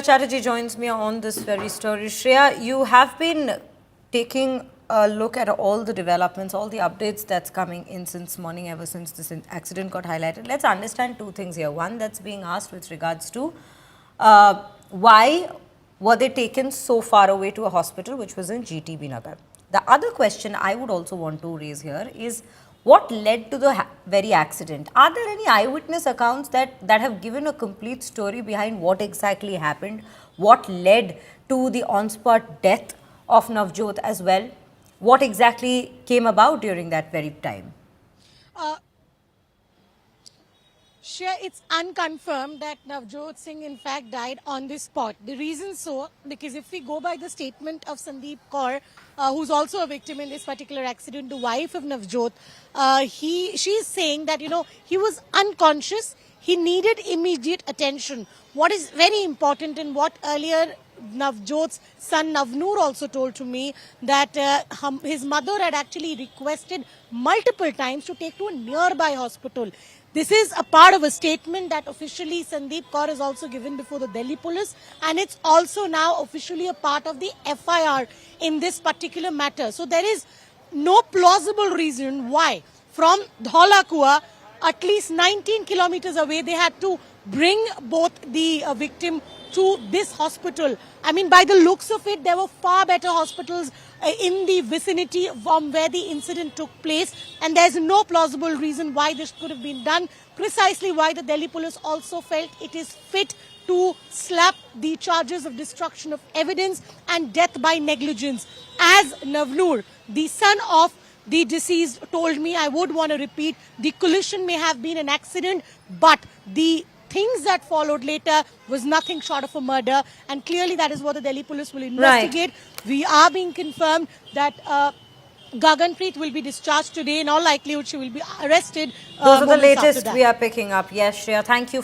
Chatterjee joins me on this very story. Shreya, you have been taking a look at all the developments, all the updates that's coming in since morning, ever since this accident got highlighted. Let's understand two things here. One, that's being asked with regards to why were they taken so far away to a hospital which was in GTB Nagar. The other question I would also want to raise here is what led to the very accident? Are there any eyewitness accounts that have given a complete story behind what exactly happened? What led to the on-spot death of Navjot as well? What exactly came about during that very time? Shreya, it's unconfirmed that Navjot Singh in fact died on the spot. The reason so, because if we go by the statement of Sandeep Kaur, who's also a victim in this particular accident, the wife of Navjot, she's saying that, he was unconscious, he needed immediate attention. What is very important and what earlier Navjot's son Navnoor also told to me that his mother had actually requested multiple times to take to a nearby hospital. This is a part of a statement that officially Sandeep Kaur has also given before the Delhi police, and it's also now officially a part of the FIR in this particular matter. So there is no plausible reason why from Dholakua, at least 19 kilometers away, they had to bring both the victim to this hospital. I mean, by the looks of it, there were far better hospitals in the vicinity from where the incident took place, and there's no plausible reason why this could have been done. Precisely why the Delhi police also felt it is fit to slap the charges of destruction of evidence and death by negligence. As Navnoor, the son of the deceased, told me, I would want to repeat, the collision may have been an accident, but the things that followed later was nothing short of a murder, and clearly that is what the Delhi police will investigate. Right. We are being confirmed that Gaganpreet will be discharged today. In all likelihood, she will be arrested. Those are the latest we are picking up. Yes, Shreya, thank you for